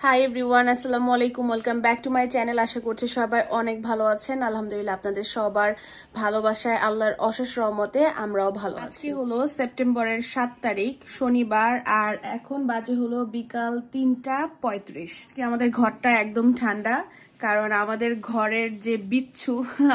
High everyone, আসসালামু আলাইকুম, welcome back to my channel. আশা করছি সবাই অনেক ভালো আছেন। আলহামদুলিল্লাহ, আপনাদের সবার ভালোবাসায় আল্লাহর অশেষ রহমতে আমরাও ভালো আছি। আজকে হলো সেপ্টেম্বরের 7 তারিখ, শনিবার, আর এখন বাজে হলো বিকাল 3:35। আজকে আমাদের ঘরটা একদম ঠান্ডা, কারণ আমাদের ঘরের যে বিচ্ছু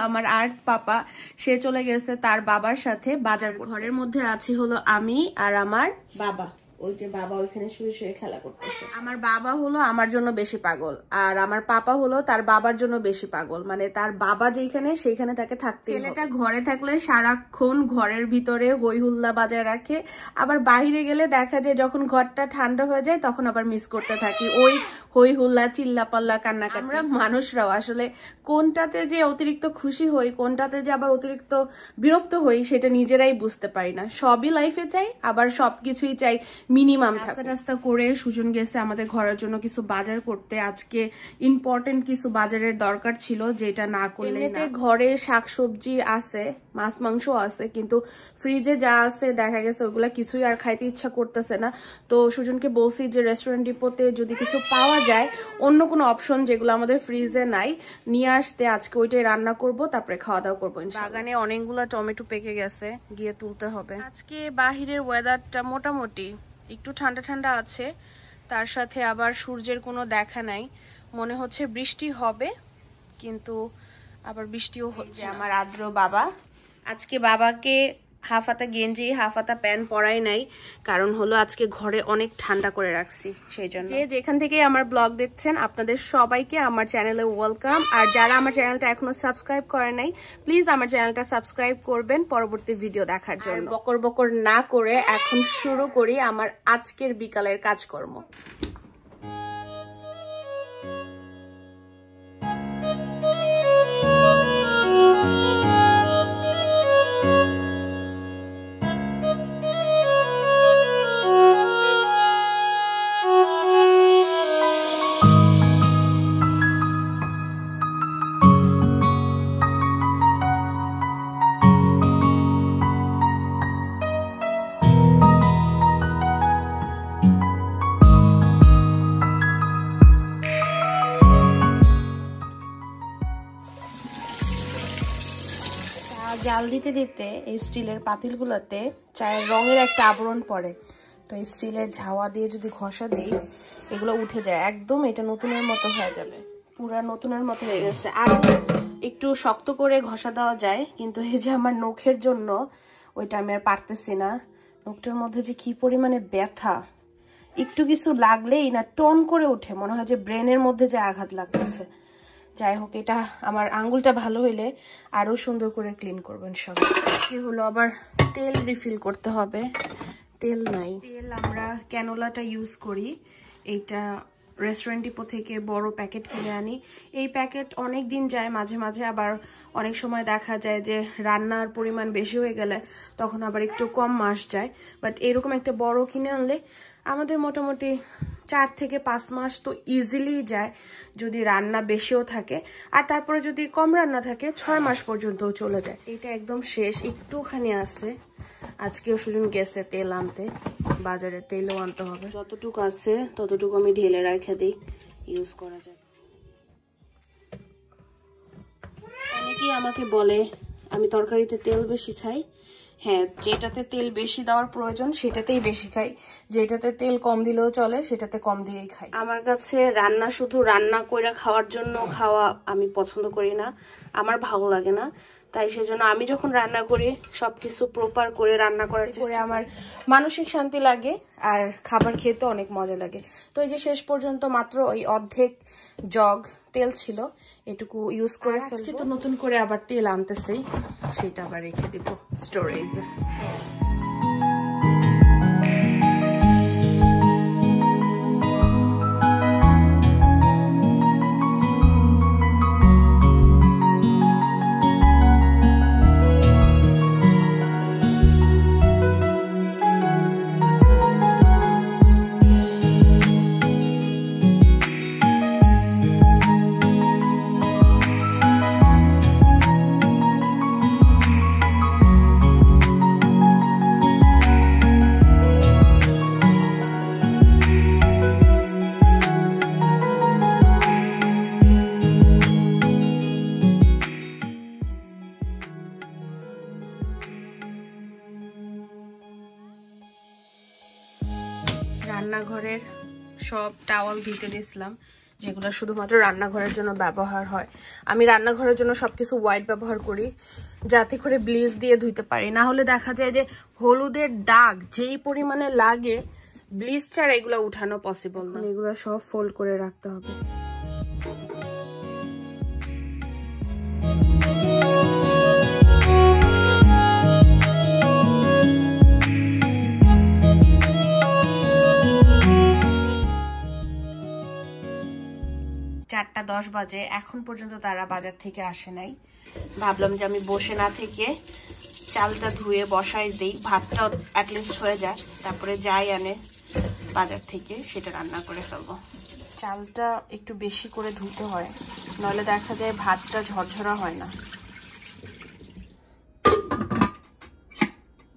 আমার আর্ট পাপা, সে চলে গেছে তার বাবার সাথে বাজার। ঘরের মধ্যে আছি হলো আমি আর আমার বাবা। ওই যে বাবা ওইখানে শুয়ে শুয়ে খেলা করতেছে। আমার বাবা হলো আমার জন্য বেশি পাগল, আর আমার পাপা হলো তার বাবার জন্য বেশি পাগল। মানে তার বাবা যেখানে সেইখানে তাকে থাকতে। ছেলেটা ঘরে থাকলে সারাক্ষণ ঘরের ভিতরে হই হুল্লা বাজায় রাখে, আবার বাইরে গেলে দেখা যায় যখন ঘরটা ঠান্ডা হয়ে যায় তখন আবার মিস করতে থাকি ওই হই হুল্লা চিল্লা পাল্লা কান্নাকাটি। আমরা মানুষরাও আসলে কোনটাতে যে অতিরিক্ত খুশি হই, কোনটাতে যে আবার অতিরিক্ত বিরক্ত হই, সেটা নিজেরাই বুঝতে পারি না। সবই লাইফে চাই, আবার সবকিছুই চাই মিনিমাম। রাস্তা করে সুজন গেছে আমাদের ঘরের জন্য কিছু বাজার করতে। আজকে ইম্পর্টেন্ট কিছু বাজারের দরকার ছিল, যেটা না করলে না। ঘরে শাকসবজি আছে, মাছ মাংস আছে, কিন্তু ফ্রিজে যা আছে দেখা গেছে ওগুলা কিছুই আর খাইতে ইচ্ছা করতেছে না। তো সুজনকে বলছি যে রেস্টুরেন্ট ডিপোতে যদি কিছু পাওয়া যায়, অন্য কোনো অপশন যেগুলো আমাদের ফ্রিজে নাই, নিয়ে আসতে। আজকে ওইটাই রান্না করব, তারপরে খাওয়া দাওয়া করবো। বাগানে অনেকগুলো টমেটো পেকে গেছে, গিয়ে তুলতে হবে। আজকে বাহিরের ওয়েদারটা মোটামুটি একটু ঠান্ডা ঠান্ডা আছে, তার সাথে আবার সূর্যের কোনো দেখা নাই। মনে হচ্ছে বৃষ্টি হবে, কিন্তু আবার বৃষ্টিও হচ্ছে। আমার আদ্র বাবা, আজকে বাবাকে হাফ হাতা গেঞ্জি হাফ হাতা প্যান্ট পরাই নাই, কারণ হলো আজকে ঘরে অনেক ঠান্ডা করে রাখছি, সেই জন্য। যে যেখান থেকে আমার ব্লগ দেখছেন আপনাদের সবাইকে আমার চ্যানেলে ওয়েলকাম। আর যারা আমার চ্যানেলটা এখনো সাবস্ক্রাইব করে নাই, প্লিজ আমার চ্যানেলটা সাবস্ক্রাইব করবেন পরবর্তী ভিডিও দেখার জন্য। বকর বকর না করে এখন শুরু করি আমার আজকের বিকালের কাজকর্ম। জাল দিতে দিতে এই স্টিলের পাতিলগুলোতে চায়ের রঙের একটা আবরণ পড়ে, তো এই স্টিলের ঝাওয়া দিয়ে যদি ঘষা দিই এগুলো উঠে যায় একদম। এটা নতুনের মতো হয়ে যাবে, পুরা নতুনের মতো হয়ে গেছে। আর একটু শক্ত করে ঘষা দেওয়া যায়, কিন্তু এই যে আমার নখের জন্য ওইটা আমি আর পারতেছি না। নখটার মধ্যে যে কি পরিমাণে ব্যথা, একটু কিছু লাগলেই না টন করে ওঠে, মনে হয় যে ব্রেনের মধ্যে যে আঘাত লাগতেছে। যাই হোক, এটা আমার আঙ্গুলটা ভালো হইলে আরো সুন্দর করে ক্লিন করবেন সব। কি হলো, আবার তেল রিফিল করতে হবে। তেল নাই, তেল আমরা ক্যানোলাটা ইউজ করি। এইটা রেস্টুরেন্ট ডিপো থেকে বড় প্যাকেট কিনে আনি। এই প্যাকেট অনেক দিন যায়, মাঝে মাঝে আবার অনেক সময় দেখা যায় যে রান্নার পরিমাণ বেশি হয়ে গেলে তখন আবার একটু কম মাস যায়। বাট এরকম একটা বড় কিনে আনলে আমাদের মোটামুটি 4 থেকে 5 মাস তো ইজিলি যায়, যদি রান্না বেশিও থাকে। আর তারপরে যদি কম রান্না থাকে 6 মাস পর্যন্ত চলে যায়। এটা একদম শেষ, একটুখানি আছে। আজকেও সুজন গেছে তেল আনতে, বাজারে তেলও আনতে হবে। যতটুকু আছে ততটুকু আমি ঢেলে রেখে দিই, ইউজ করা যায়। অনেকেই আমাকে বলে আমি তরকারিতে তেল বেশি খাই। হ্যাঁ, যেটাতে তেল বেশি দেওয়ার প্রয়োজন সেটাতেই বেশি খাই, যেটাতে তেল কম দিলেও চলে সেটাতে কম দিয়েই খাই। আমার কাছে রান্না শুধু রান্না করে খাওয়ার জন্য খাওয়া আমি পছন্দ করি না, আমার ভালো লাগে না। তাই সেজন্য আমি যখন রান্না করি সবকিছু প্রপার করে রান্না করার চেষ্টা করি। আমার মানসিক শান্তি লাগে আর খাবার খেতে অনেক মজা লাগে। তো এই যে শেষ পর্যন্ত মাত্র ওই অর্ধেক জগ তেল ছিল, এটুকু ইউজ করে আজকে তো নতুন করে আবার তেল আনতেছি, সেটা আবার রেখে দিব স্টোরেজে। সব টাওয়াল ধুতে দিয়েছিলাম, যেগুলো শুধুমাত্র রান্নাঘরের জন্য ব্যবহার হয়। আমি রান্নাঘরের জন্য সবকিছু হোয়াইট ব্যবহার করি, যাতে করে ব্লিচ দিয়ে ধুইতে পারি। না হলে দেখা যায় যে হলুদের দাগ যেই পরিমাণে লাগে, ব্লিচ ছাড়া এগুলো উঠানো পসিবল না। এগুলো সব ফোল্ড করে রাখতে হবে। চারটা 10 বাজে, এখন পর্যন্ত তারা বাজার থেকে আসে নাই। ভাবলাম যে আমি বসে না থেকে চালটা ধুয়ে বসাই দিই, ভাতটা অ্যাটলিস্ট হয়ে যায়, তারপরে যাই আনে বাজার থেকে সেটা রান্না করে ফেলবো। চালটা একটু বেশি করে ধুতে হয়, নাহলে দেখা যায় ভাতটা ঝরঝরা হয় না।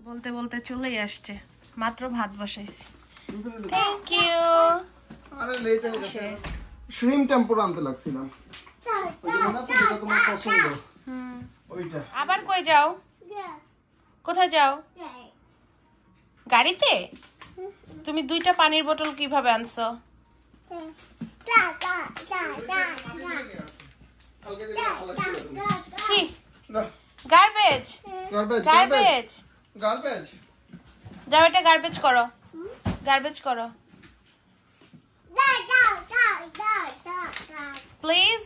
বলতে বলতে চলেই আসছে, মাত্র ভাত বসাইছি। Thank you. আরে লেট হয়ে গেছে। শ্রিম টেম্পোরা আনতে লাগছিলাম, ওই যে মনে আছে যেটা তোমার পছন্দ, ওইটা। আবার কই যাও? কোথায় যাও? গাড়িতে? তুমি 2টা পানির বোতল কিভাবে আনছো? Garbage garbage garbage. যাও, এটা গার্বেজ করো, গার্বেজ করো প্লিজ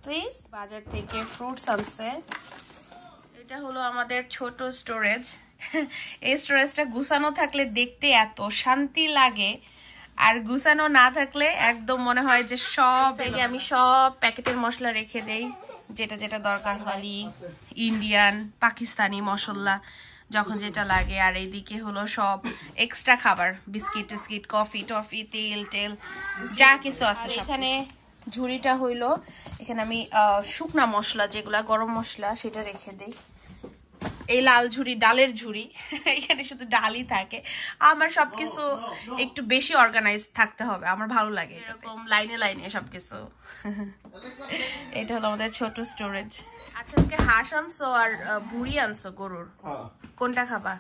প্লিজ। বাজার থেকে ফ্রুটস আনছে। এটা হলো আমাদের ছোট স্টোরেজ। এই স্টোরেজটা গুছানো থাকলে দেখতে এত শান্তি লাগে, আর গুছানো না থাকলে একদম মনে হয় যে সব আমি সব প্যাকেটের মশলা রেখে দেই, যেটা যেটা দরকার হয়, ইন্ডিয়ান পাকিস্তানি মশলা যখন যেটা লাগে। আর এইদিকে হলো সব এক্সট্রা খাবার, বিস্কিট টিস্কিট, কফি টফি, তেল টেল যা কিছু আছে। এখানে ঝুড়িটা হইলো, এখানে আমি শুকনা মশলা যেগুলা গরম মশলা সেটা রেখে দেই। এই লাল ঝুড়ি ডালের ঝুড়ি, এখানে শুধু ডালই থাকে। আমার সবকিছু একটু বেশি অর্গানাইজ থাকতে হবে, আমার ভালো লাগে এরকম লাইনে লাইনে সবকিছু। এটা হলো আমাদের ছোট স্টোরেজ। আচ্ছা, আজকে হাঁস আনছো আর ভুড়ি আনছো গরুর, কোনটা খাবা?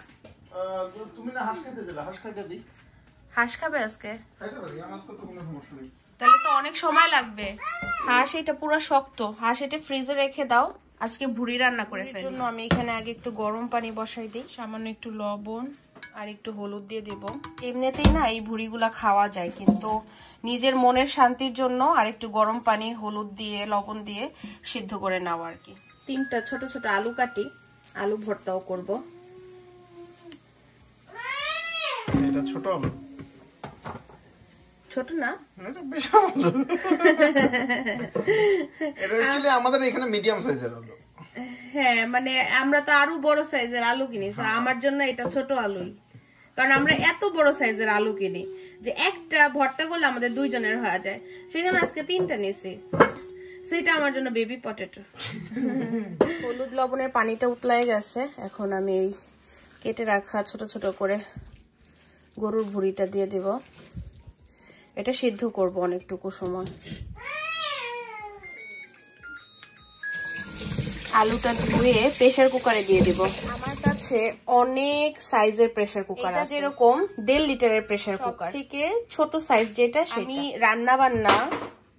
তুমি না হাঁস খেতে দিলা, হাঁস খাইতে দিই। হাঁস খাবে আজকে? খাইতে পারি, আমার তো কোনো সমস্যা নেই। তাহলে তো অনেক সময় লাগবে। হাঁস এটা পুরো শক্ত, হাঁস এটা ফ্রিজে রেখে দাও, আজকে ভুড়ি রান্না করে ফেলি। জন্য আমি এখানে আগে একটু গরম পানি বসাই দিই, সামান্য একটু লবণ আর একটু হলুদ দিয়ে দেব। এমনিতেই না এই ভুড়িগুলা খাওয়া যায়, কিন্তু নিজের মনের শান্তির জন্য আর একটু গরম পানি হলুদ দিয়ে লবণ দিয়ে সিদ্ধ করে নেওয়া আর কি। 3টা ছোট ছোট আলু কাটি, আলু ভর্তাও করব। এটা ছোট আলু, ছোট না, এটা বিশাল আলু। এটা অ্যাকচুয়ালি আমাদের এখানে মিডিয়াম সাইজের আলু। হ্যাঁ, মানে আমরা তো আরো বড় সাইজের আলু কিনি, আমার জন্য এটা ছোট আলুই, কারণ আমরা এত বড় সাইজের আলু কিনি যে একটা ভর্তা করলে আমাদের 2 জনের হয়ে যায়, সেখানে আজকে 3টা নিয়েছি, সেটা আমার জন্য বেবি পটেটো। হলুদ লবণের পানিটা উতলায় গেছে, এখন আমি এই কেটে রাখা ছোট ছোট করে গরুর ভুঁড়িটা দিয়ে দেব। এটা সিদ্ধ করব অনেকটুকু সময়। আলুটা ধুয়ে প্রেসার কুকারে দিয়ে দিব। আমার কাছে অনেক সাইজের প্রেসার কুকার আছে, যেরকম 1.5 লিটারের প্রেসার কুকার থেকে ছোট সাইজ যেটা, আমি রান্না বান্না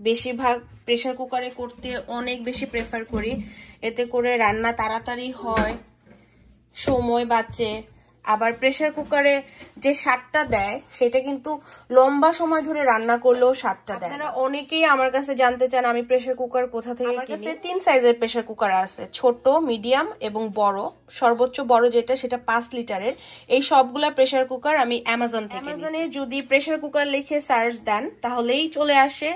বেশিরভাগ প্রেসার কুকারে করতে অনেক বেশি প্রেফার করি। এতে করে রান্না তাড়াতাড়ি হয়, সময় বাঁচে। আবার প্রেসার কুকারে যে স্বাদটা দেয় সেটা কিন্তু লম্বা সময় ধরে রান্না করলেও স্বাদটা দেয়। আপনারা অনেকেই আমার কাছে জানতে চান আমি প্রেসার কুকার কোথা থেকে কিনি। আমার কাছে 3 সাইজের প্রেসার কুকার আছে, ছোট, মিডিয়াম এবং বড়। সর্বোচ্চ বড় যেটা সেটা 5 লিটারের। এই সবগুলা প্রেসার কুকার আমি অ্যামাজন থেকে। অ্যামাজনে যদি প্রেসার কুকার লিখে সার্চ দেন তাহলেই চলে আসে।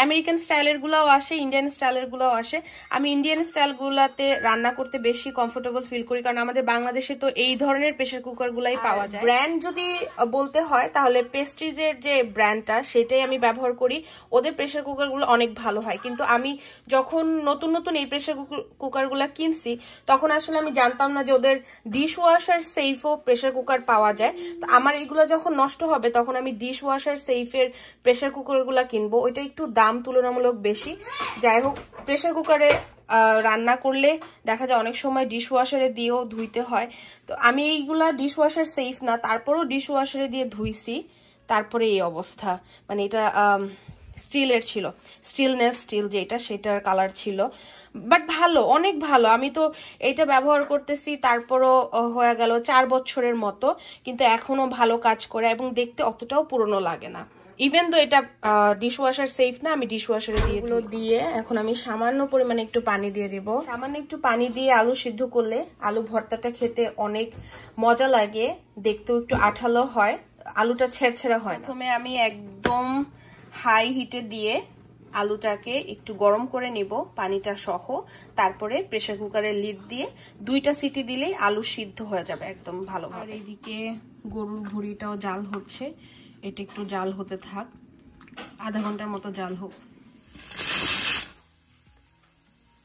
আমেরিকান স্টাইলের গুলাও আসে, ইন্ডিয়ান স্টাইলের গুলাও আসে। আমি ইন্ডিয়ান স্টাইল গুলাতে রান্না করতে বেশি কমফোর্টেবল ফিল করি, কারণ আমাদের বাংলাদেশে তো এই ধরনের প্রেসার কুকার গুলাই পাওয়া যায়। ব্র্যান্ড যদি বলতে হয় তাহলে পেস্ট্রিজের যে ব্র্যান্ডটা সেটাই আমি ব্যবহার করি। ওদের প্রেসার কুকার গুলো অনেক ভালো হয়, কিন্তু আমি যখন নতুন নতুন এই প্রেসার কুকার গুলা কিনছি তখন আসলে আমি জানতাম না যে ওদের ডিশ ওয়াশার সেফও প্রেসার কুকার পাওয়া যায়। তো আমার এইগুলো যখন নষ্ট হবে তখন আমি ডিশ ওয়াশার সেফের প্রেসার কুকার গুলা কিনবো, ওইটা একটু দাম তুলনামূলক বেশি। যাই হোক, প্রেসার কুকারে রান্না করলে দেখা যায় অনেক সময় ডিশ ওয়াশারে দিয়েও ধুইতে হয়। তো আমি এইগুলা ডিশ ওয়াশার সেফ না, তারপরও ডিশ ওয়াশারে দিয়ে ধুইছি, তারপরে এই অবস্থা। মানে এটা স্টিলের ছিল, স্টিল যেটা সেটার কালার ছিল, বাট ভালো, অনেক ভালো। আমি তো এটা ব্যবহার করতেছি, তারপরও হয়ে গেল 4 বছরের মতো, কিন্তু এখনো ভালো কাজ করে এবং দেখতে অতটাও পুরনো লাগে না। ইভেন তো এটা ডিশওয়াশার সেফ না, আমি ডিশওয়াশারে দিয়ে এখন আমি সামান্য পরিমাণে একটু পানি দিয়ে দিব। সামান্য একটু পানি দিয়ে আলু সিদ্ধ করলে আলু ভর্তাটা খেতে অনেক মজা লাগে, দেখতেও একটু আঠালো হয়, আলুটা ছেড়ছেড়া হয়। প্রথমে আমি একদম হাই হিটে দিয়ে আলুটাকে একটু গরম করে নিব পানিটা সহ, তারপরে প্রেসার কুকারের লিড দিয়ে 2টা সিটি দিলেই আলু সিদ্ধ হয়ে যাবে একদম ভালোভাবে। আর এইদিকে গরুর ভুঁড়িটাও জাল হচ্ছে, এটা একটু জাল হতে থাক, আধা ঘন্টার মতো জাল হোক।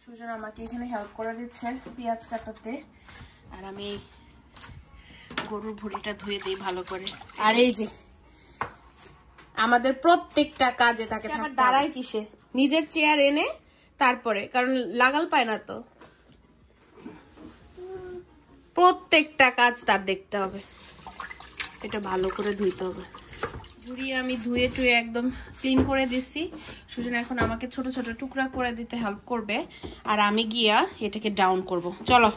সুজন আমাকে এখানে হেল্প করে দিচ্ছে পেঁয়াজ কাটাতে, আর আমি গরুর ভুঁড়িটা ধুয়ে দিই ভালো করে। আর এই যে আমাদের প্রত্যেকটা কাজে তাকে দাঁড়ায় কিসে, নিজের চেয়ার এনে তারপরে, কারণ লাগাল পায় না তো, প্রত্যেকটা কাজ তার দেখতে হবে, এটা ভালো করে ধুইতে হবে। ভুঁড়ি আমি ধুয়ে টুয়ে একদম ক্লিন করে দিচ্ছি। সুজন এখন আমাকে ছোট ছোট টুকরা করে দিতে হেল্প করবে, আর আমি গিয়া এটাকে ডাউন করব। চলো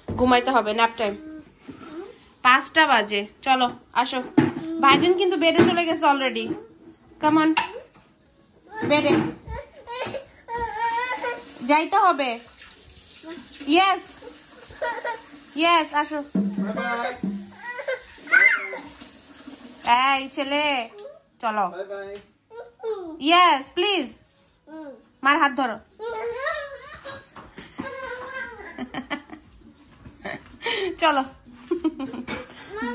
ঘুমাইতে হবে, ন্যাপ টাইম, 5টা বাজে, চলো আসো। ভাইজান কিন্তু বেডে চলে গেছে অলরেডি, কাম অন, বেডে যাইতে হবে। ইয়েস ইয়েস, আসো। এই ছেলে চলো, ইয়েস প্লিজ, মার হাত ধরো। চলো,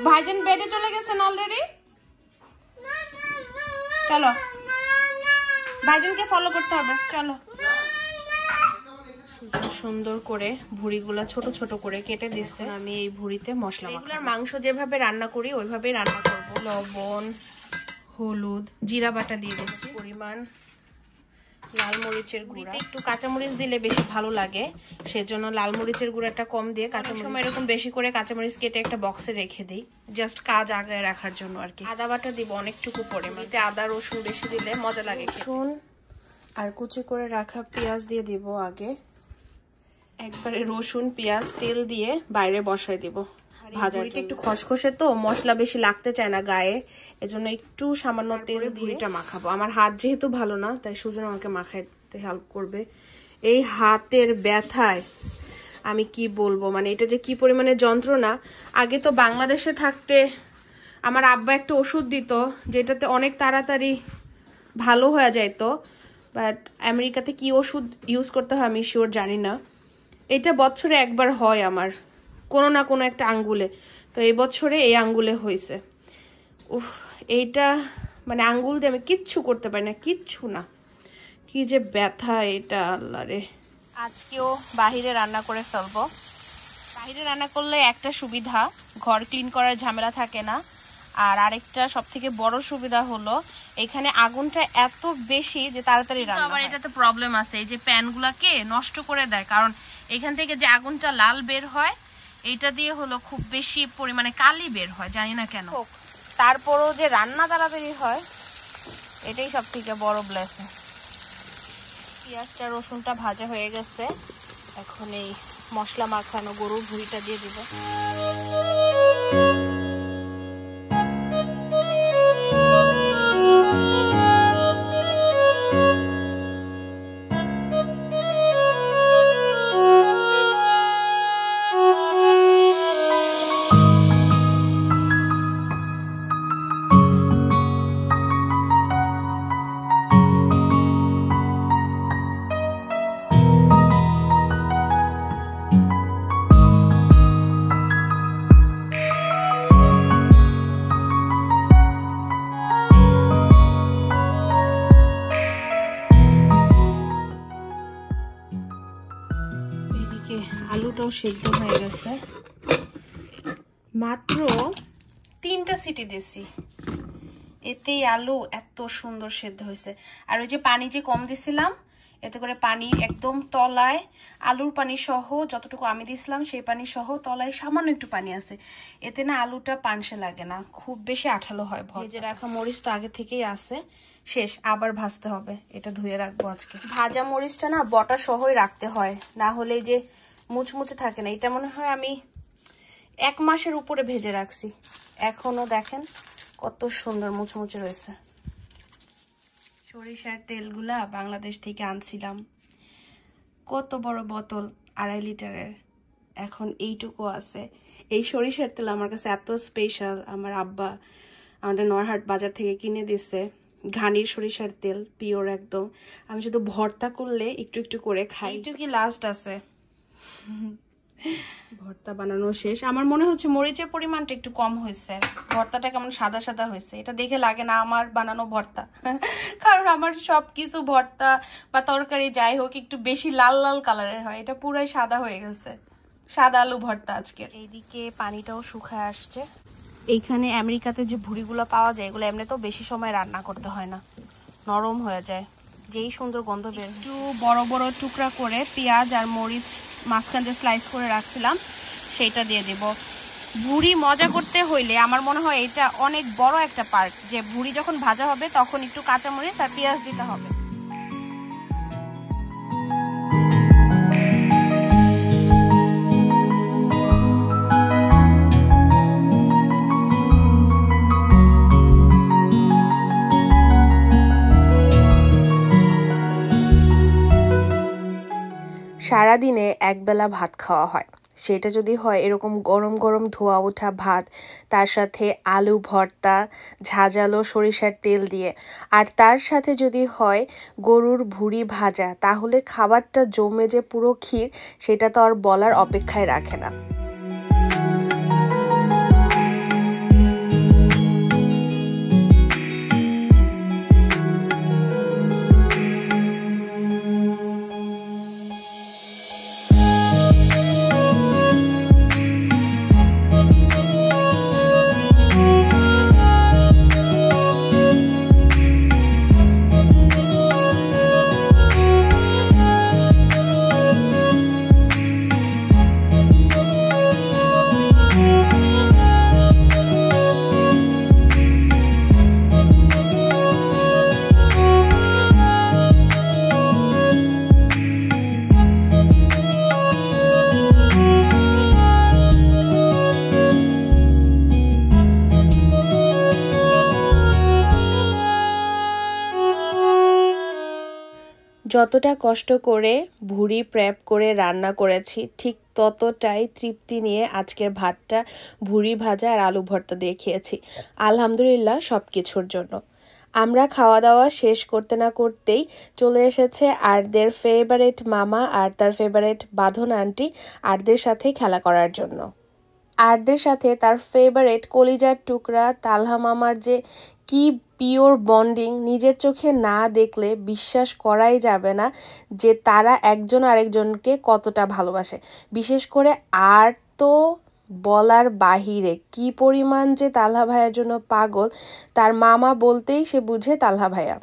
ভাইজান বেডে চলে গেছেন অলরেডি, চলো ভাইজানকে ফলো করতে হবে, চলো। সুন্দর করে ভুঁড়িগুলা ছোট ছোট করে কেটে দিচ্ছে, আমি এই ভুঁড়িতে মশলা, এগুলার মাংস যেভাবে রান্না করি ওইভাবেই রান্না করব। লবণ, হলুদ, জিরা বাটা দিয়ে দিচ্ছি, পরিমাণ লাল মরিচের গুঁড়া, একটু কাঁচামরিচ দিলে বেশি ভালো লাগে, সেজন্য লাল মরিচের গুঁড়াটা কম দিয়ে কাঁচামরিচ সময় এরকম বেশি করে কাঁচামরিচ কেটে একটা বক্সে রেখে দিই, জাস্ট কাজ আগায় রাখার জন্য আর কি। আদা বাটা দিব অনেকটুকু পরিমাণ, আদা রসুন বেশি দিলে মজা লাগে। রসুন আর কুচি করে রাখা পেঁয়াজ দিয়ে দিব আগে, একবারে রসুন পেঁয়াজ তেল দিয়ে বাইরে বসাই দিব ভাজা। একটু খসখসে তো মশলা বেশি লাগতে চায় না গায়ে, এজন্য একটু সামান্য তেল দিয়ে এটা মাখাবো। আমার হাত যেহেতু ভালো না, তাই সুজন আমাকে মাখাইতে হেল্প করবে। এই হাতের ব্যথায় আমি কি বলবো, মানে এটা যে কি পরিমাণে যন্ত্রণা। আগে তো বাংলাদেশে থাকতে আমার আব্বা একটা ওষুধ দিত যেটাতে অনেক তাড়াতাড়ি ভালো হয়ে যাইতো, বাট আমেরিকাতে কি ওষুধ ইউজ করতে হয় আমি শিওর জানি না। এটা বছরে একবার হয় আমার কোনো না কোনো একটা আঙ্গুলে, তো এই বছরে এই আঙ্গুলে হয়েছে। উফ, এইটা মানে আঙ্গুল দিয়ে আমি কিচ্ছু করতে পারি না, কিচ্ছু না, কি যে ব্যথা এটা, আল্লাহ রে। আজকেও বাহিরে রান্না করে ফেলবো। বাহিরে রান্না করলে একটা সুবিধা, ঘর ক্লিন করার ঝামেলা থাকে না, আর আরেকটা সব থেকে বড় সুবিধা হলো এখানে আগুনটা এত বেশি যে তাড়াতাড়ি রান্না হয়। আবার এটাতে প্রবলেম আছে, এই যে প্যানগুলাকে নষ্ট করে দেয়, কারণ এখান থেকে যে আগুনটা লাল বের হয় এইটা দিয়ে হলো খুব বেশি পরিমাণে কালি বের হয়, জানি না কেন। তারপরও যে রান্না তাড়াতাড়ি হয় এটাই সব থেকে বড় ব্লেসিং। পেঁয়াজটা রসুনটা ভাজা হয়ে গেছে, এখন এই মশলা মাখানো গরুর ভুঁড়িটা দিয়ে দিব। আলুটাও সিদ্ধ হয়ে গেছে, মাত্র 3টা সিটি দিছি, এতেই আলু এত সুন্দর সিদ্ধ হয়েছে। আর ওই যে পানি যে কম দিছিলাম এতে করে পানি একদম তলায় আলুর পানি সহ যতটুকু আমি দিছিলাম সেই পানি সহ তলায় সামান্য একটু পানি আছে, এতে না আলুটা পানসে লাগে না, খুব বেশি আঠালো হয়। ভেজে রাখা মরিচ তো আগে থেকেই আছে, শেষ, আবার ভাজতে হবে, এটা ধুয়ে রাখবো আজকে। ভাজা মরিচটা না বটা সহই রাখতে হয়, না হলে যে মুচমুচে থাকে না। এটা মনে হয় আমি 1 মাসের উপরে ভেজে রাখছি, এখনো দেখেন কত সুন্দর মুচমুচে রয়েছে। সরিষার তেলগুলা বাংলাদেশ থেকে আনছিলাম, কত বড় বোতল 2.5 লিটারের, এখন এইটুকু আছে। এই সরিষার তেল আমার কাছে এত স্পেশাল, আমার আব্বা আমাদের নরহাট বাজার থেকে কিনে দিছে, ঘানির সরিষার তেল, পিওর একদম। আমি শুধু ভর্তা করলে একটু একটু করে খাই। একটু কি লাস্ট আছে, ভর্তা বানানো শেষ। আমার মনে হচ্ছে মরিচের পরিমাণটা একটু কম হয়েছে, ভর্তাটা কেমন সাদা সাদা হয়েছে, এটা দেখে লাগে না আমার বানানো ভর্তা, কারণ আমার সবকিছু ভর্তা বা তরকারি যাই হোক একটু বেশি লাল লাল কালারের হয়, এটা পুরাই সাদা হয়ে গেছে, সাদা আলু ভর্তা আজকে। এইদিকে পানিটাও শুকায় আসছে। এইখানে আমেরিকাতে যে ভুড়িগুলো পাওয়া যায় এগুলো এমনি তো বেশি সময় রান্না করতে হয় না, নরম হয়ে যায়, যেই সুন্দর গন্ধ বের। একটু বড় বড় টুকরা করে পেঁয়াজ আর মরিচ মাঝখান দিয়ে স্লাইস করে রাখছিলাম, সেইটা দিয়ে দেব। ভুড়ি মজা করতে হইলে আমার মনে হয় এটা অনেক বড় একটা পার্ট, যে ভুড়ি যখন ভাজা হবে তখন একটু কাঁচা মরিচ আর পেঁয়াজ দিতে হবে। সারাদিনে একবেলা ভাত খাওয়া হয়, সেটা যদি হয় এরকম গরম গরম ধোয়া ওঠা ভাত, তার সাথে আলু ভর্তা ঝাঁঝালো সরিষার তেল দিয়ে, আর তার সাথে যদি হয় গরুর ভুঁড়ি ভাজা, তাহলে খাবারটা জমে যে পুরো ক্ষীর, সেটা তো আর বলার অপেক্ষায় রাখে না। যতটা কষ্ট করে ভুঁড়ি প্রেপ করে রান্না করেছি, ঠিক ততটাই তৃপ্তি নিয়ে আজকের ভাতটা ভুঁড়ি ভাজা আর আলু ভর্তা দিয়ে খেয়েছি। আলহামদুলিল্লাহ সব কিছুর জন্য। আমরা খাওয়া দাওয়া শেষ করতে না করতেই চলে এসেছে আরদের ফেভারিট মামা আর তার ফেভারিট বাঁধন আন্টি আরদের সাথে খেলা করার জন্য। আরদের সাথে তার ফেভারিট কলিজার টুকরা তালহা মামার যে কি পিওর বন্ডিং, নিজের চোখে না দেখলে বিশ্বাস করাই যাবে না যে তারা একজন আরেকজনকে কতটা ভালোবাসে। বিশেষ করে আর তো বলার বাহিরে কি পরিমাণ যে তালহা ভাইয়ার জন্য পাগল, তার মামা বলতেই সে বুঝে তালহা ভাইয়া।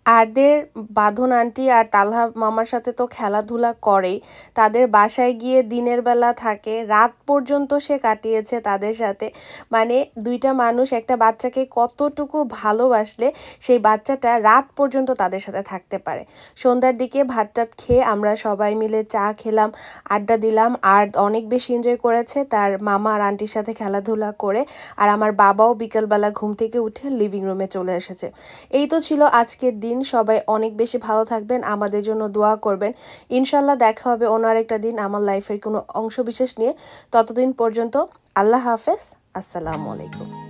আরদের বাঁধন আন্টি আর তালহা মামার সাথে তো খেলাধুলা করেই, তাদের বাসায় গিয়ে দিনের বেলা থাকে, রাত পর্যন্ত সে কাটিয়েছে তাদের সাথে। মানে দুইটা মানুষ একটা বাচ্চাকে কতটুকু ভালোবাসলে সেই বাচ্চাটা রাত পর্যন্ত তাদের সাথে থাকতে পারে। সন্ধ্যার দিকে ভাত টাত খেয়ে আমরা সবাই মিলে চা খেলাম, আড্ডা দিলাম, আর অনেক বেশি এনজয় করেছে তার মামা আর আন্টির সাথে খেলাধুলা করে। আর আমার বাবাও বিকেলবেলা ঘুম থেকে উঠে লিভিং রুমে চলে এসেছে। এই তো ছিল আজকের দিন। সবাই অনেক বেশি ভালো থাকবেন, আমাদের জন্য দোয়া করবেন। ইনশাল্লাহ দেখা হবে অন্য আরেকটা দিন আমার লাইফের কোনো অংশ বিশেষ নিয়ে। ততদিন পর্যন্ত আল্লাহ হাফেজ, আসসালামু আলাইকুম।